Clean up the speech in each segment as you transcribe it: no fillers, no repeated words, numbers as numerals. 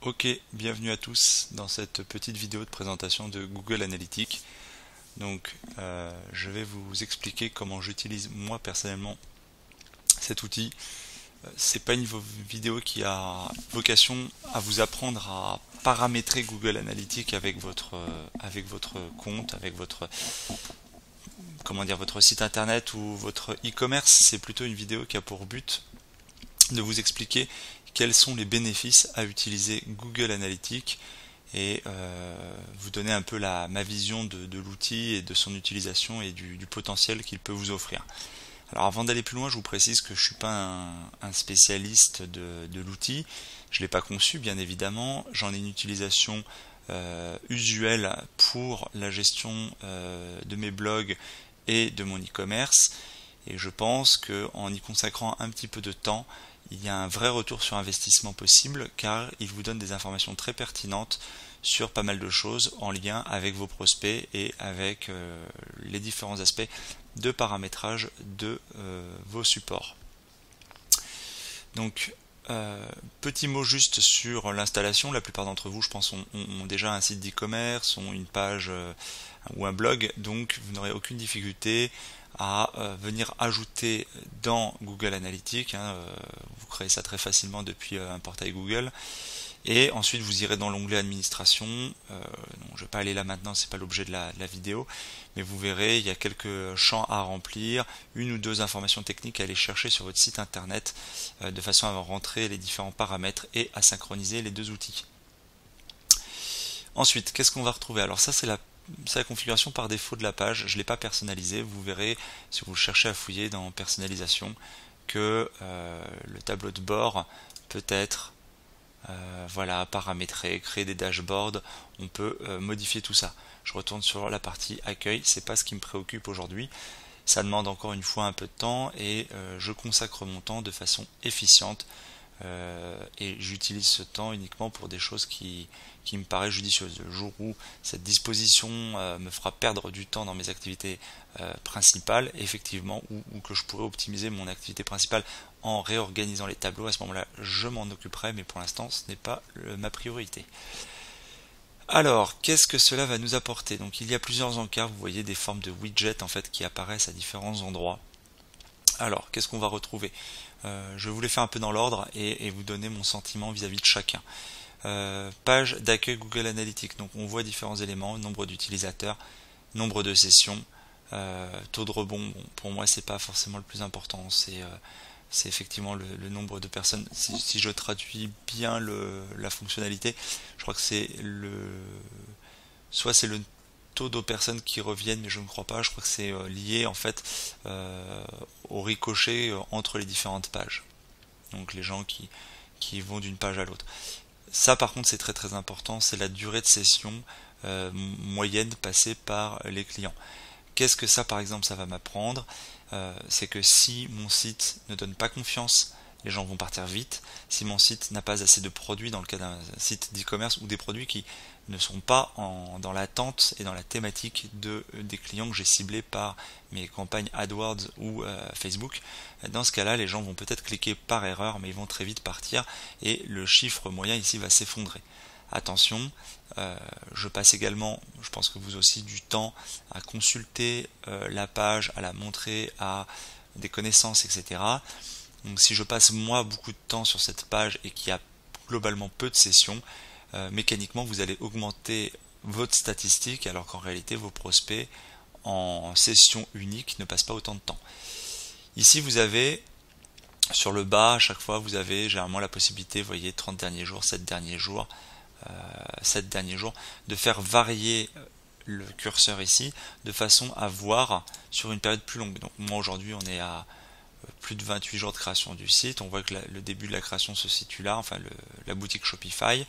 Ok, bienvenue à tous dans cette petite vidéo de présentation de Google Analytics. Donc, je vais vous expliquer comment j'utilise moi personnellement cet outil. C'est pas une vidéo qui a vocation à vous apprendre à paramétrer Google Analytics avec votre compte, avec votre votre site internet ou votre e-commerce. C'est plutôt une vidéo qui a pour but de vous expliquer quels sont les bénéfices à utiliser Google Analytics et vous donner un peu ma vision de l'outil et de son utilisation et du potentiel qu'il peut vous offrir. Alors avant d'aller plus loin, je vous précise que je ne suis pas un spécialiste de l'outil. Je ne l'ai pas conçu, bien évidemment. J'en ai une utilisation usuelle pour la gestion de mes blogs et de mon e-commerce. Et je pense qu'en y consacrant un petit peu de temps, il y a un vrai retour sur investissement possible car il vous donne des informations très pertinentes sur pas mal de choses en lien avec vos prospects et avec les différents aspects de paramétrage de vos supports. Donc, petit mot juste sur l'installation. La plupart d'entre vous, je pense, ont déjà un site d'e-commerce, ont une page ou un blog, donc vous n'aurez aucune difficulté à venir ajouter dans Google Analytics. Vous créez ça très facilement depuis un portail Google. Et ensuite vous irez dans l'onglet administration. Je ne vais pas aller là maintenant, c'est pas l'objet de la vidéo, mais vous verrez il y a quelques champs à remplir, une ou deux informations techniques à aller chercher sur votre site internet de façon à rentrer les différents paramètres et à synchroniser les deux outils. Ensuite, qu'est-ce qu'on va retrouver? Alors ça c'est la configuration par défaut de la page, je ne l'ai pas personnalisée. Vous verrez si vous cherchez à fouiller dans personnalisation que le tableau de bord peut être paramétrer, créer des dashboards, on peut modifier tout ça. Je retourne sur la partie accueil, c'est pas ce qui me préoccupe aujourd'hui. Ça demande encore une fois un peu de temps et je consacre mon temps de façon efficiente et j'utilise ce temps uniquement pour des choses qui me paraissent judicieuses. Le jour où cette disposition me fera perdre du temps dans mes activités principales, effectivement, ou que je pourrais optimiser mon activité principale en réorganisant les tableaux, à ce moment-là, je m'en occuperai, mais pour l'instant, ce n'est pas ma priorité. Alors, qu'est-ce que cela va nous apporter? Donc, il y a plusieurs encarts, vous voyez des formes de widgets en fait qui apparaissent à différents endroits. Alors, qu'est-ce qu'on va retrouver? Je vais vous les faire un peu dans l'ordre et vous donner mon sentiment vis-à-vis de chacun. Page d'accueil Google Analytics. Donc, on voit différents éléments, nombre d'utilisateurs, nombre de sessions, taux de rebond. Bon, pour moi, c'est pas forcément le plus important. C'est effectivement le nombre de personnes. Si je traduis bien la fonctionnalité, je crois que soit c'est le taux de personnes qui reviennent, mais je ne crois pas. Je crois que c'est lié en fait au ricochet entre les différentes pages. Donc les gens qui vont d'une page à l'autre. Ça par contre c'est très très important, c'est la durée de session moyenne passée par les clients. Qu'est-ce que ça par exemple ça va m'apprendre? C'est que si mon site ne donne pas confiance, les gens vont partir vite. Si mon site n'a pas assez de produits, dans le cas d'un site d'e-commerce, ou des produits qui ne sont pas dans l'attente et dans la thématique des clients que j'ai ciblés par mes campagnes AdWords ou Facebook, dans ce cas-là, les gens vont peut-être cliquer par erreur, mais ils vont très vite partir et le chiffre moyen ici va s'effondrer. Attention, je passe également, je pense que vous aussi, du temps à consulter la page, à la montrer à des connaissances, etc. Donc si je passe moi beaucoup de temps sur cette page et qu'il y a globalement peu de sessions, mécaniquement vous allez augmenter votre statistique alors qu'en réalité vos prospects en session unique ne passent pas autant de temps. Ici vous avez sur le bas, à chaque fois vous avez généralement la possibilité, vous voyez 30 derniers jours, 7 derniers jours, 7 derniers jours, de faire varier le curseur ici de façon à voir sur une période plus longue. Donc moi aujourd'hui on est à plus de 28 jours de création du site. On voit que le début de la création se situe là, enfin la boutique Shopify.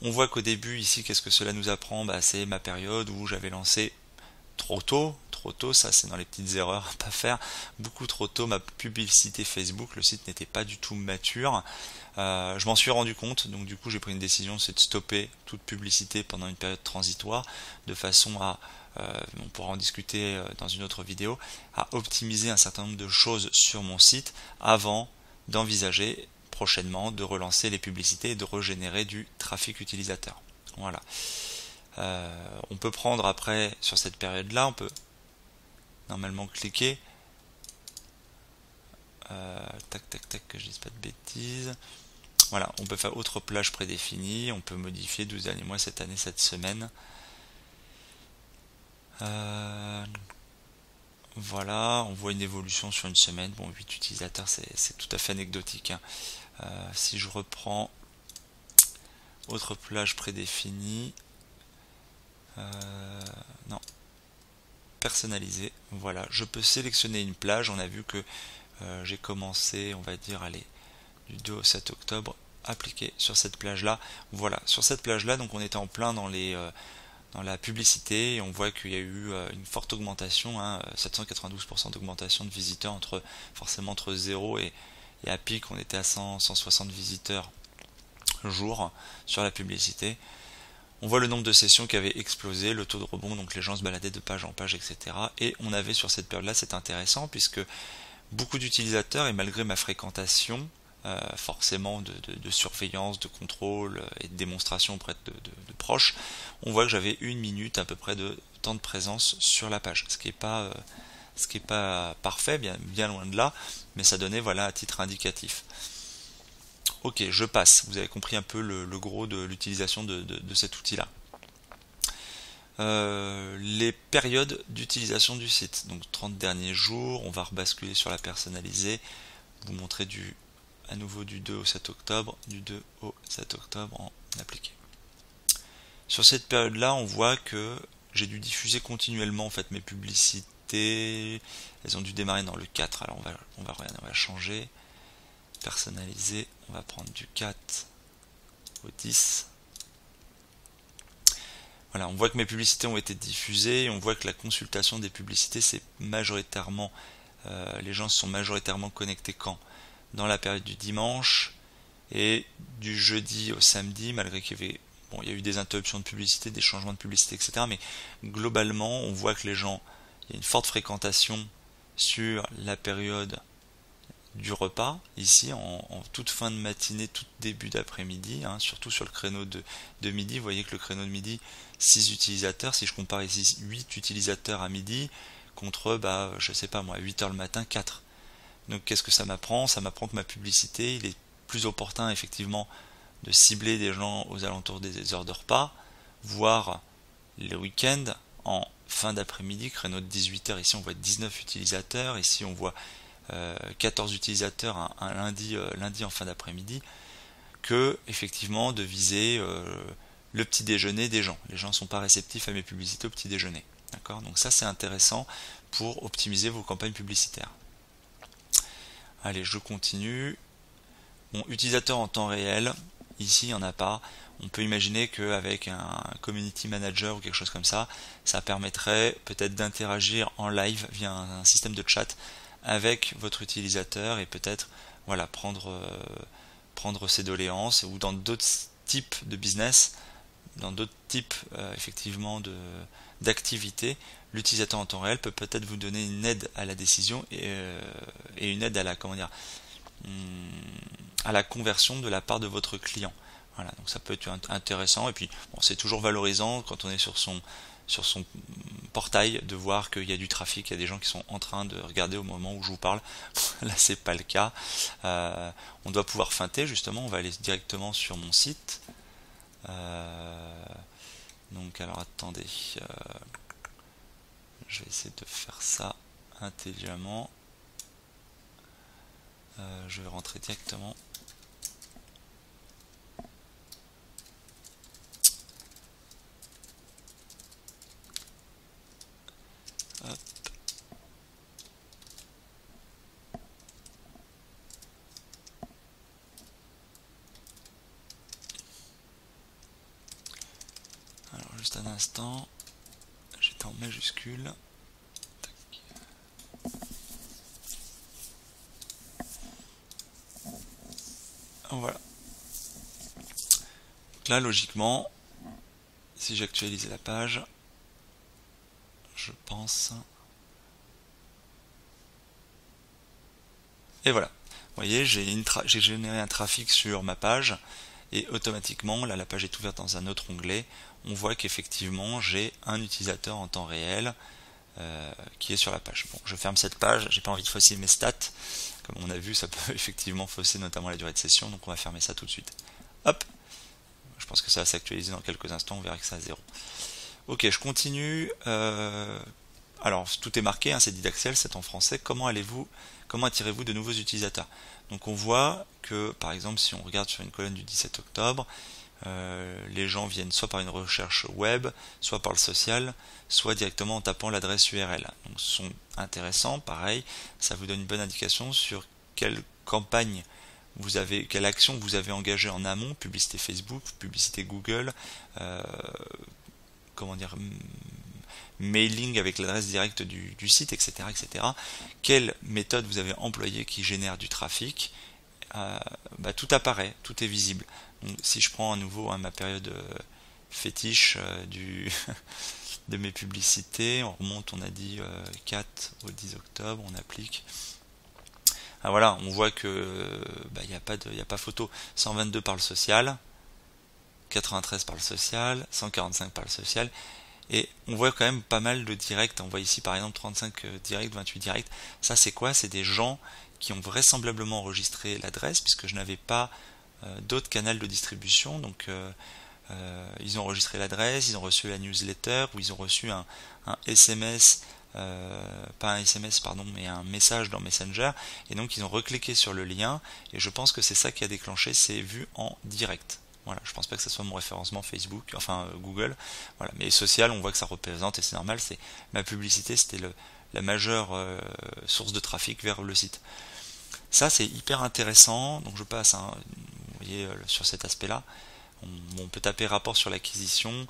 On voit qu'au début ici, qu'est-ce que cela nous apprend? C'est ma période où j'avais lancé trop tôt, ça c'est dans les petites erreurs à pas faire, beaucoup trop tôt ma publicité Facebook, le site n'était pas du tout mature. Je m'en suis rendu compte, donc du coup j'ai pris une décision, c'est de stopper toute publicité pendant une période transitoire, de façon à, on pourra en discuter dans une autre vidéo, à optimiser un certain nombre de choses sur mon site avant d'envisager prochainement de relancer les publicités et de régénérer du trafic utilisateur. Voilà. On peut prendre après, sur cette période-là, on peut normalement cliquer. Tac, tac, tac, que je dise pas de bêtises. Voilà, on peut faire autre plage prédéfinie, on peut modifier 12 derniers mois, cette année, cette semaine. Voilà, on voit une évolution sur une semaine. Bon, 8 utilisateurs, c'est tout à fait anecdotique, hein. Si je reprends autre plage prédéfinie, non, personnalisé, voilà, je peux sélectionner une plage. On a vu que j'ai commencé, on va dire, allez, du 2 au 7 octobre, appliqué sur cette plage là. Voilà, sur cette plage là, donc on était en plein dans la publicité, et on voit qu'il y a eu une forte augmentation, hein, 792% d'augmentation de visiteurs, forcément entre 0 et à pic on était à 160 visiteurs jour sur la publicité. On voit le nombre de sessions qui avait explosé, le taux de rebond, donc les gens se baladaient de page en page, etc. Et on avait sur cette période là, c'est intéressant puisque beaucoup d'utilisateurs, et malgré ma fréquentation forcément de surveillance, de contrôle et de démonstration auprès de proches, on voit que j'avais 1 minute à peu près de temps de présence sur la page, ce qui est pas parfait, bien loin de là, mais ça donnait, voilà, à titre indicatif. Ok, je passe, vous avez compris un peu le gros de l'utilisation de cet outil là. Les périodes d'utilisation du site, donc 30 derniers jours, on va rebasculer sur la personnalisée, vous montrer à nouveau du 2 au 7 octobre, du 2 au 7 octobre en appliqué. Sur cette période là, on voit que j'ai dû diffuser continuellement en fait mes publicités. Elles ont dû démarrer dans le 4, alors on va changer, personnaliser, on va prendre du 4 au 10. Voilà, on voit que mes publicités ont été diffusées, et on voit que la consultation des publicités, c'est majoritairement, les gens se sont majoritairement connectés quand? Dans la période du dimanche et du jeudi au samedi, malgré qu'il y avait, bon, il y a eu des interruptions de publicité, des changements de publicité, etc. Mais globalement, on voit que les gens, il y a une forte fréquentation sur la période du repas, ici en toute fin de matinée, tout début d'après-midi, hein, surtout sur le créneau de midi. Vous voyez que le créneau de midi, 6 utilisateurs, si je compare ici 8 utilisateurs à midi, contre, je sais pas moi, 8h le matin, 4. Donc qu'est-ce que ça m'apprend? Ça m'apprend que ma publicité, il est plus opportun effectivement de cibler des gens aux alentours des heures de repas, voire le week-end en fin d'après-midi, créneau de 18h. Ici on voit 19 utilisateurs, ici on voit 14 utilisateurs un lundi en fin d'après-midi, que effectivement de viser le petit déjeuner des gens. Les gens ne sont pas réceptifs à mes publicités au petit déjeuner. D'accord? Donc ça c'est intéressant pour optimiser vos campagnes publicitaires. Allez, je continue. Bon, utilisateur en temps réel, ici il n'y en a pas. On peut imaginer qu'avec un community manager ou quelque chose comme ça, ça permettrait peut-être d'interagir en live via un système de chat avec votre utilisateur, et peut-être, voilà, prendre ses doléances, ou dans d'autres types de business, dans d'autres types effectivement d'activités, l'utilisateur en temps réel peut peut-être vous donner une aide à la décision et une aide à la conversion de la part de votre client. Voilà, donc ça peut être intéressant, et puis bon, c'est toujours valorisant quand on est sur son portail de voir qu'il y a du trafic, il y a des gens qui sont en train de regarder au moment où je vous parle. Là c'est pas le cas. On doit pouvoir feinter, justement, on va aller directement sur mon site. Donc alors attendez, je vais essayer de faire ça intelligemment. Je vais rentrer directement. Hop. Alors juste un instant, j'étais en majuscule. Tac. Voilà. Donc là, logiquement, si j'actualise la page, je pense. Et voilà. voyez, j'ai généré un trafic sur ma page et automatiquement, là la page est ouverte dans un autre onglet, on voit qu'effectivement j'ai un utilisateur en temps réel qui est sur la page. Bon, je ferme cette page, j'ai pas envie de fausser mes stats, comme on a vu ça peut effectivement fausser notamment la durée de session, donc on va fermer ça tout de suite. Hop, je pense que ça va s'actualiser dans quelques instants, on verra que c'est à 0. Ok, je continue. Alors, tout est marqué, hein, c'est Didaxel, c'est en français. Comment attirez-vous de nouveaux utilisateurs? Donc on voit que, par exemple, si on regarde sur une colonne du 17 octobre, les gens viennent soit par une recherche web, soit par le social, soit directement en tapant l'adresse URL. Donc ce sont intéressants, pareil, ça vous donne une bonne indication sur quelle campagne quelle action vous avez engagée en amont, publicité Facebook, publicité Google, comment dire, mailing avec l'adresse directe du site, etc., etc. Quelle méthode vous avez employée qui génère du trafic, tout apparaît, tout est visible. Donc, si je prends à nouveau ma période fétiche de mes publicités, on remonte, on a dit 4 au 10 octobre, on applique. Voilà, on voit que il n'y a pas photo. 122 par le social, 93 par le social, 145 par le social, et on voit quand même pas mal de directs. On voit ici par exemple 35 directs, 28 directs. Ça c'est quoi? C'est des gens qui ont vraisemblablement enregistré l'adresse, puisque je n'avais pas d'autres canaux de distribution. Donc ils ont enregistré l'adresse, ils ont reçu la newsletter, ou ils ont reçu un SMS, pas un SMS pardon, mais un message dans Messenger, et donc ils ont recliqué sur le lien, et je pense que c'est ça qui a déclenché ces vues en direct. Voilà, je pense pas que ce soit mon référencement Facebook, enfin Google. Voilà, mais social, on voit que ça représente, et c'est normal, c'est ma publicité, c'était la majeure source de trafic vers le site. Ça c'est hyper intéressant, donc je passe, hein, vous voyez, sur cet aspect-là. On peut taper rapport sur l'acquisition.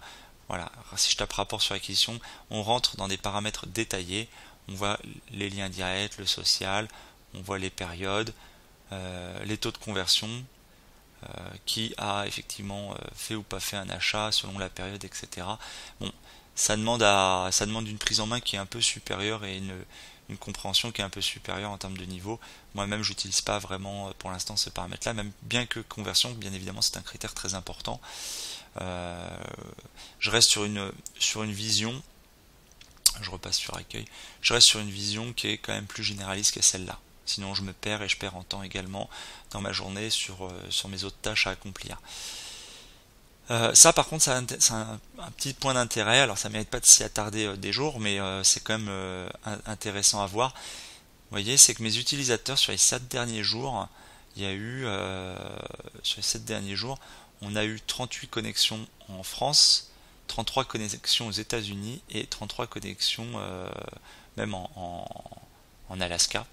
Voilà, si je tape rapport sur l'acquisition, on rentre dans des paramètres détaillés. On voit les liens directs, le social, on voit les périodes, les taux de conversion, qui a effectivement fait ou pas fait un achat selon la période, etc. Bon, ça demande une prise en main qui est un peu supérieure et une compréhension qui est un peu supérieure en termes de niveau. Moi-même, j'utilise pas vraiment pour l'instant ce paramètre-là, même bien que conversion, bien évidemment, c'est un critère très important. Je reste sur une vision. Je repasse sur accueil. Je reste sur une vision qui est quand même plus généraliste que celle-là. Sinon, je me perds et je perds en temps également dans ma journée sur mes autres tâches à accomplir. Ça par contre c'est un petit point d'intérêt, alors ça mérite pas de s'y attarder des jours, mais c'est quand même intéressant à voir. Vous voyez, c'est que mes utilisateurs sur les 7 derniers jours, il y a eu sur les 7 derniers jours, on a eu 38 connexions en France, 33 connexions aux États-Unis et 33 connexions même en Alaska.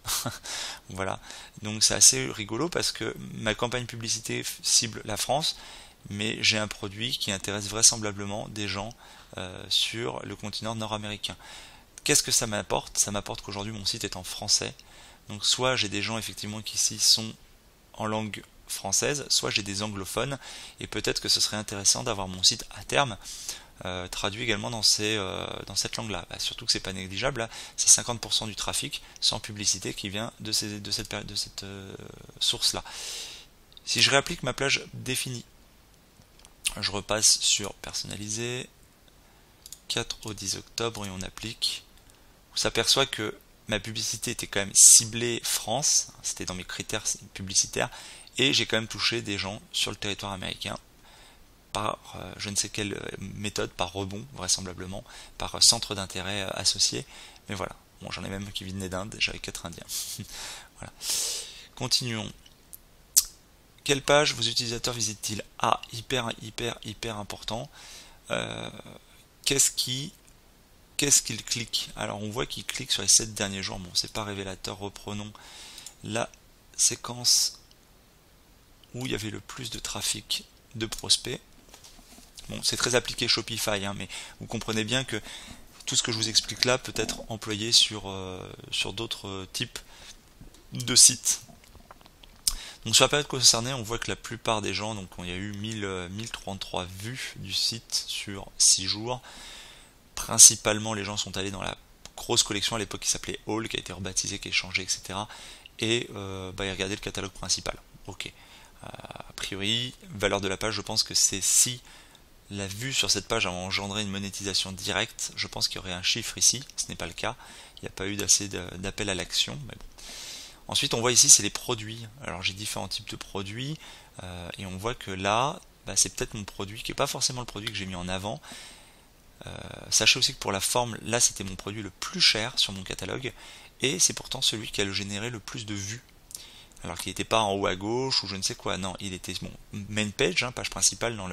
Voilà, donc c'est assez rigolo parce que ma campagne publicité cible la France, mais j'ai un produit qui intéresse vraisemblablement des gens sur le continent nord-américain. Qu'est-ce que ça m'apporte? Ça m'apporte qu'aujourd'hui mon site est en français, donc soit j'ai des gens effectivement qui ici sont en langue française, soit j'ai des anglophones, et peut-être que ce serait intéressant d'avoir mon site à terme traduit également dans cette langue-là. Surtout que c'est pas négligeable, là, c'est 50% du trafic sans publicité qui vient de cette source-là. Si je réapplique ma plage définie, je repasse sur personnaliser, 4 au 10 octobre et on applique. On s'aperçoit que ma publicité était quand même ciblée France, c'était dans mes critères publicitaires, et j'ai quand même touché des gens sur le territoire américain par je ne sais quelle méthode, par rebond vraisemblablement, par centre d'intérêt associé, mais voilà, bon, j'en ai même qui venaient d'Inde, j'avais 4 Indiens. Voilà. Continuons. Quelle page vos utilisateurs visitent-ils? Ah, hyper important. Qu'est-ce qu'ils cliquent? Alors on voit qu'ils cliquent sur les 7 derniers jours. Bon, c'est pas révélateur. Reprenons la séquence où il y avait le plus de trafic de prospects. Bon, c'est très appliqué Shopify, hein, mais vous comprenez bien que tout ce que je vous explique là peut être employé sur d'autres types de sites. Donc sur la période concernée, on voit que la plupart des gens, donc il y a eu 1033 vues du site sur 6 jours. Principalement, les gens sont allés dans la grosse collection à l'époque qui s'appelait All, qui a été rebaptisée, qui a changé, etc. et regarder le catalogue principal. Ok. A priori, valeur de la page, je pense que c'est si la vue sur cette page a engendré une monétisation directe, je pense qu'il y aurait un chiffre ici, ce n'est pas le cas, il n'y a pas eu assez d'appel à l'action. Mais bon. Ensuite on voit ici c'est les produits, alors j'ai différents types de produits, et on voit que là, c'est peut-être mon produit qui n'est pas forcément le produit que j'ai mis en avant. Sachez aussi que pour la forme, là c'était mon produit le plus cher sur mon catalogue, et c'est pourtant celui qui a généré le plus de vues. Alors qu'il n'était pas en haut à gauche ou je ne sais quoi, non, il était main page, page principale dans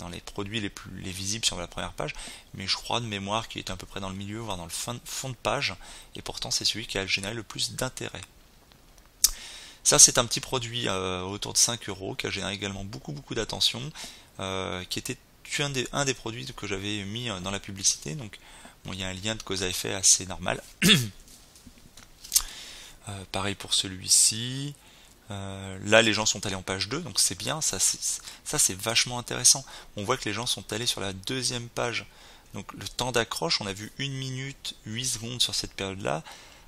les produits les visibles sur la première page, mais je crois de mémoire qu'il était à peu près dans le milieu, voire dans le fond de page, et pourtant c'est celui qui a généré le plus d'intérêt. Ça c'est un petit produit autour de 5 euros qui a généré également beaucoup d'attention, qui était un des produits que j'avais mis dans la publicité, donc bon, il y a un lien de cause à effet assez normal. Pareil pour celui-ci. Là les gens sont allés en page 2, donc c'est bien, ça c'est vachement intéressant. On voit que les gens sont allés sur la deuxième page, donc le temps d'accroche, on a vu 1 minute 8 secondes sur cette période là,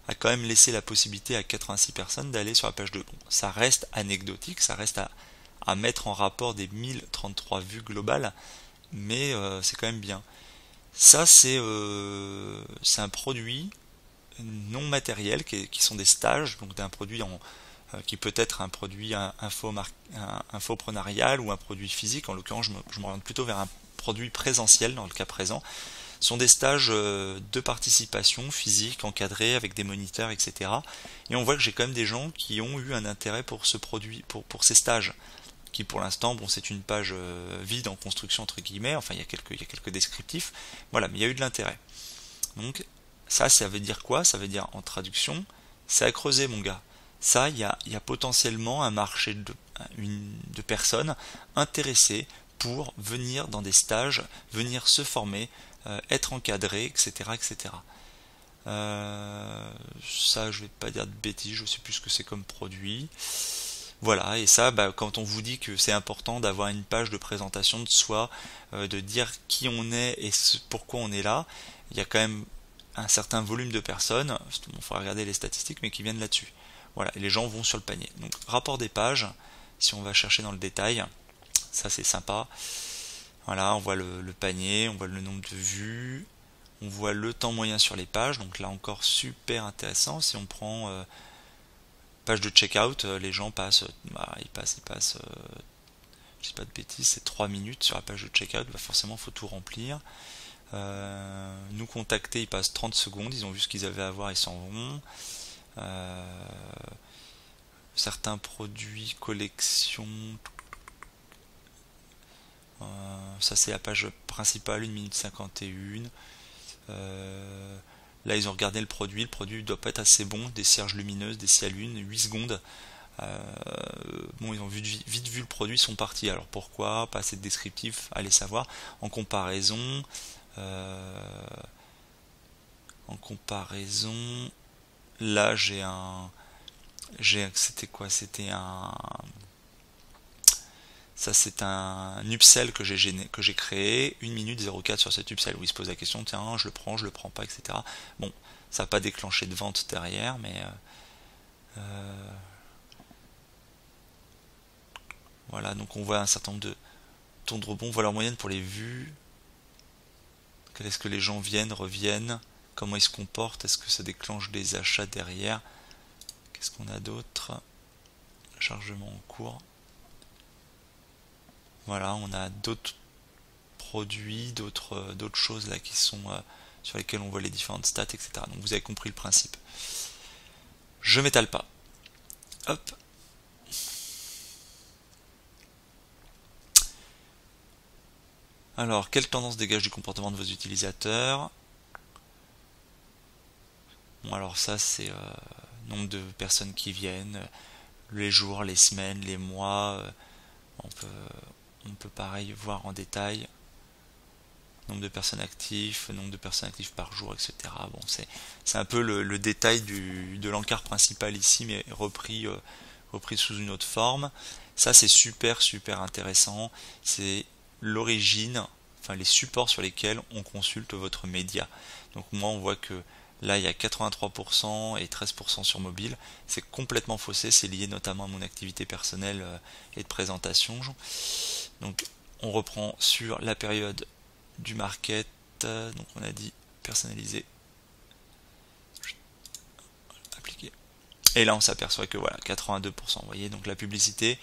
a quand même laissé la possibilité à 86 personnes d'aller sur la page 2. Bon, ça reste anecdotique, ça reste à mettre en rapport des 1033 vues globales, mais c'est quand même bien. Ça c'est un produit non matériels qui sont des stages, donc d'un produit qui peut être un produit infoprenarial ou un produit physique. En l'occurrence, je m'oriente plutôt vers un produit présentiel dans le cas présent. Ce sont des stages de participation physique, encadrés avec des moniteurs, etc. Et on voit que j'ai quand même des gens qui ont eu un intérêt pour ce produit, pour ces stages, qui pour l'instant, bon, c'est une page vide en construction entre guillemets, enfin il y a quelques descriptifs, voilà, mais il y a eu de l'intérêt. Donc ça veut dire quoi? Ça veut dire en traduction, c'est à creuser mon gars. Ça, il y a potentiellement un marché de personnes intéressées pour venir dans des stages, venir se former, être encadré, etc. etc. Ça, je vais pas dire de bêtises, je sais plus ce que c'est comme produit. Voilà, et ça, quand on vous dit que c'est important d'avoir une page de présentation de soi, de dire qui on est et pourquoi on est là, il y a quand même un certain volume de personnes, il faudra regarder les statistiques, mais qui viennent là-dessus. Voilà, et les gens vont sur le panier. Donc, rapport des pages, si on va chercher dans le détail, ça c'est sympa. Voilà, on voit le panier, on voit le nombre de vues, on voit le temps moyen sur les pages, donc là encore super intéressant. Si on prend page de checkout, les gens passent, ils passent, je sais pas de bêtises, c'est 3 minutes sur la page de checkout, forcément il faut tout remplir. Nous contacter, ils passent 30 secondes, ils ont vu ce qu'ils avaient à voir, ils s'en vont. Certains produits, collections, ça c'est la page principale, 1 minute 51. Là ils ont regardé le produit doit pas être assez bon, des cierges lumineuses, des cialunes, 8 secondes. Bon, ils ont vite vu le produit, ils sont partis. Alors pourquoi? Pas assez de descriptif, allez savoir. En comparaison, là c'était quoi? Ça c'est un upsell que j'ai créé, 1 minute 04 sur cet upsell où il se pose la question, tiens, je le prends pas, etc. Bon, ça n'a pas déclenché de vente derrière, mais voilà, donc on voit un certain nombre de taux de rebond, valeur moyenne pour les vues. Est-ce que les gens viennent, reviennent, comment ils se comportent, est-ce que ça déclenche des achats derrière? Qu'est-ce qu'on a d'autre? Chargement en cours. Voilà, on a d'autres produits, d'autres choses là qui sont sur lesquelles on voit les différentes stats, etc. Donc vous avez compris le principe. Je m'étale pas. Hop. Alors, quelle tendance dégage du comportement de vos utilisateurs? Bon, alors ça c'est nombre de personnes qui viennent, les jours, les semaines, les mois. On peut pareil voir en détail nombre de personnes actives par jour, etc. Bon, c'est un peu le détail de l'encart principal ici, mais repris sous une autre forme. Ça c'est super intéressant. C'est l'origine, enfin les supports sur lesquels on consulte votre média. Donc moi on voit que Là, il y a 83% et 13% sur mobile. C'est complètement faussé, c'est lié notamment à mon activité personnelle et de présentation. Donc, on reprend sur la période du market. Donc, on a dit personnalisé, appliquer. Et là, on s'aperçoit que voilà, 82%. Vous voyez, donc la publicité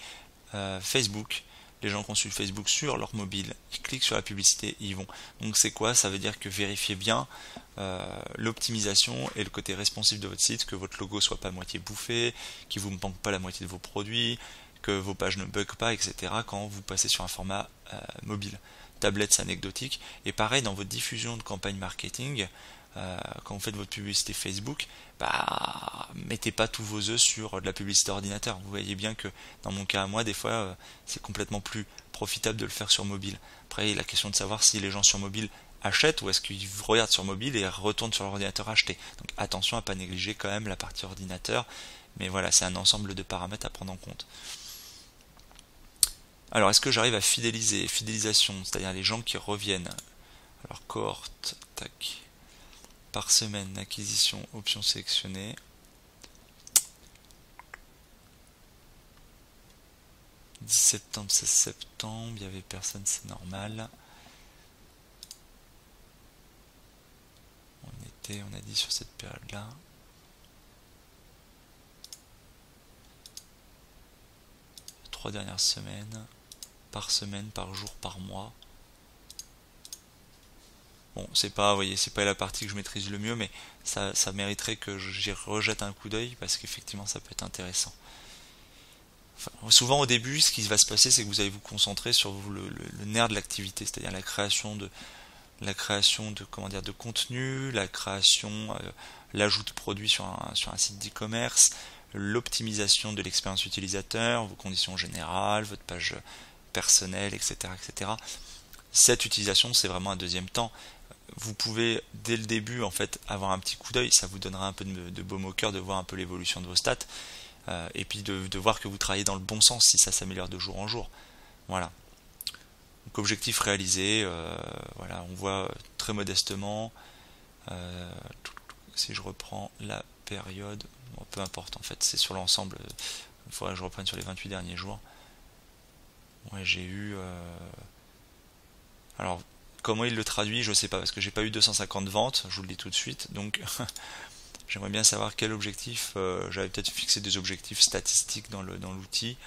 Facebook. Les gens consultent Facebook sur leur mobile, ils cliquent sur la publicité, ils y vont. Donc c'est quoi? Ça veut dire que vérifiez bien l'optimisation et le côté responsif de votre site, que votre logo soit pas à moitié bouffé, qu'il vous manque pas la moitié de vos produits, que vos pages ne bug pas, etc. quand vous passez sur un format mobile. Tablette, c'est anecdotique. Et pareil, dans votre diffusion de campagne marketing, quand vous faites votre publicité Facebook, mettez pas tous vos œufs sur de la publicité ordinateur. Vous voyez bien que dans mon cas à moi, des fois, c'est complètement plus profitable de le faire sur mobile. Après, il y a la question de savoir si les gens sur mobile achètent ou est-ce qu'ils regardent sur mobile et retournent sur l'ordinateur acheter. Donc attention à pas négliger quand même la partie ordinateur. Mais voilà, c'est un ensemble de paramètres à prendre en compte. Alors, est-ce que j'arrive à fidéliser? Fidélisation, c'est-à-dire les gens qui reviennent. Alors, cohorte, tac. Par semaine, acquisition, option sélectionnée. 10 septembre, 16 septembre, il y avait personne, c'est normal. On a dit sur cette période-là. Les 3 dernières semaines, par semaine, par jour, par mois. Bon, c'est pas, vous voyez, c'est pas la partie que je maîtrise le mieux, mais ça mériterait que j'y rejette un coup d'œil parce qu'effectivement ça peut être intéressant. Enfin, souvent au début, ce qui va se passer, c'est que vous allez vous concentrer sur le nerf de l'activité, c'est-à-dire la création de comment dire, de contenu, la création, l'ajout de produits sur un site d'e-commerce, l'optimisation de l'expérience utilisateur, vos conditions générales, votre page personnelle, etc., etc. Cette utilisation, c'est vraiment un deuxième temps. Vous pouvez dès le début en fait avoir un petit coup d'œil, ça vous donnera un peu de baume au cœur de voir un peu l'évolution de vos stats et puis de voir que vous travaillez dans le bon sens si ça s'améliore de jour en jour. Voilà. Donc objectif réalisé, voilà, on voit très modestement. Si je reprends la période, bon, peu importe en fait, c'est sur l'ensemble. Il faudrait que je reprenne sur les 28 derniers jours. Ouais, j'ai eu. Alors, comment il le traduit, je sais pas, parce que j'ai pas eu 250 ventes, je vous le dis tout de suite, donc j'aimerais bien savoir quel objectif, j'avais peut-être fixé des objectifs statistiques dans l'outil,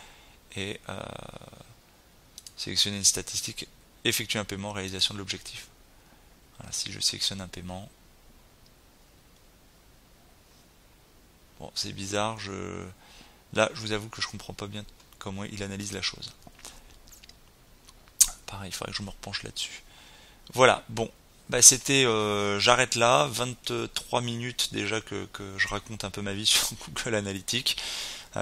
et sélectionner une statistique, effectuer un paiement, réalisation de l'objectif. Voilà, si je sélectionne un paiement, bon, c'est bizarre, là, je vous avoue que je comprends pas bien comment il analyse la chose. Pareil, il faudrait que je me repenche là-dessus. Voilà, bon, c'était, j'arrête là, 23 minutes déjà que je raconte un peu ma vie sur Google Analytics.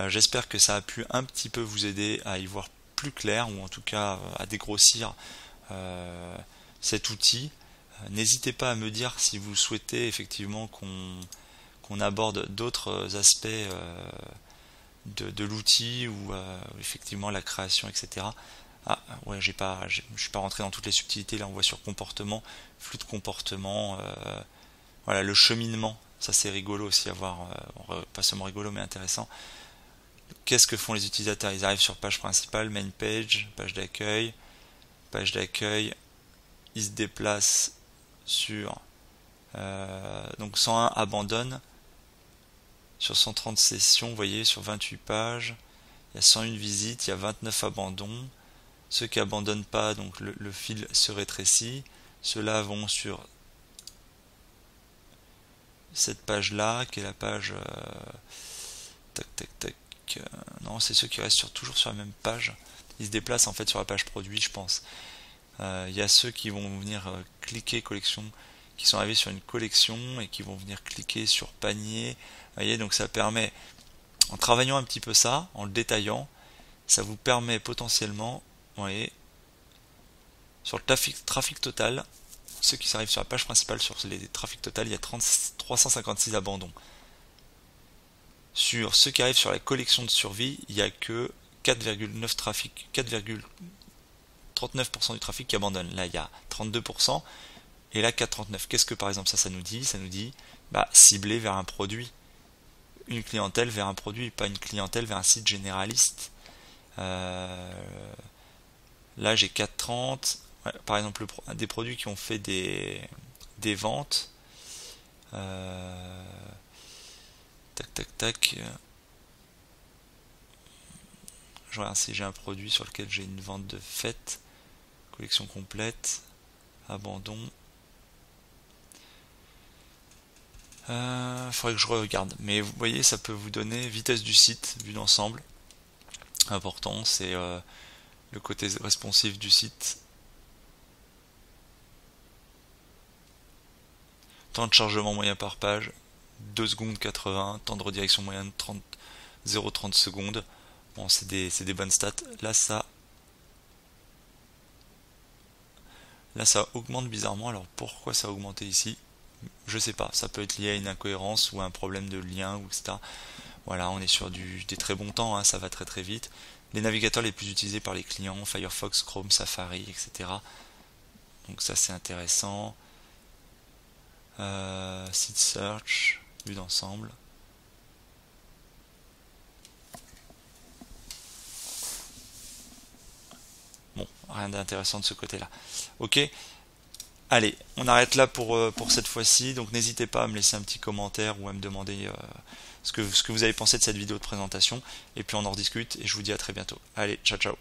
J'espère que ça a pu un petit peu vous aider à y voir plus clair, ou en tout cas à dégrossir cet outil. N'hésitez pas à me dire si vous souhaitez effectivement qu'on aborde d'autres aspects de l'outil, ou effectivement la création, etc. Ah ouais, je suis pas rentré dans toutes les subtilités. Là on voit sur comportement, flux de comportement, voilà, le cheminement, ça c'est rigolo aussi à voir, pas seulement rigolo mais intéressant. Qu'est-ce que font les utilisateurs? Ils arrivent sur page principale, main page, page d'accueil, ils se déplacent sur donc 101 abandonne, sur 130 sessions, vous voyez, sur 28 pages, il y a 101 visites, il y a 29 abandons. Ceux qui abandonnent pas, donc le fil se rétrécit. Ceux-là vont sur cette page-là, qui est la page non, c'est ceux qui restent toujours sur la même page. Ils se déplacent en fait sur la page produit, je pense. Il y a ceux qui vont venir cliquer collection, qui sont arrivés sur une collection et qui vont venir cliquer sur panier. Vous voyez, donc ça permet, en travaillant un petit peu ça, en le détaillant, ça vous permet potentiellement, vous voyez, sur le trafic total, ceux qui arrivent sur la page principale, sur les trafics total, il y a 356 abandons. Sur ceux qui arrivent sur la collection de survie, il n'y a que 4,9 trafic, 4,39% du trafic qui abandonne. Là, il y a 32%. Et là 4,39. Qu'est-ce que par exemple ça nous dit? Ça nous dit bah, cibler vers un produit, une clientèle vers un produit, pas une clientèle vers un site généraliste. Là j'ai 4,30. Ouais, par exemple des produits qui ont fait des ventes. Tac tac tac. Je regarde si j'ai un produit sur lequel j'ai une vente de fête. Collection complète. Abandon. Faudrait que je regarde. Mais vous voyez, ça peut vous donner vitesse du site, vue d'ensemble. Important, c'est le côté responsive du site. Temps de chargement moyen par page, 2 secondes 80. Temps de redirection moyen de 0,30 secondes. Bon, c'est des bonnes stats. Là, ça augmente bizarrement. Alors, pourquoi ça a augmenté ici? Je sais pas. Ça peut être lié à une incohérence ou à un problème de lien, ou etc. Voilà, on est sur des très bons temps. Hein, ça va très très vite. Les navigateurs les plus utilisés par les clients, Firefox, Chrome, Safari, etc. Donc ça, c'est intéressant. Site search, vue d'ensemble. Bon, rien d'intéressant de ce côté-là. Ok, allez, on arrête là pour cette fois-ci. Donc n'hésitez pas à me laisser un petit commentaire ou à me demander ce que vous avez pensé de cette vidéo de présentation. Et puis on en rediscute et je vous dis à très bientôt. Allez, ciao ciao.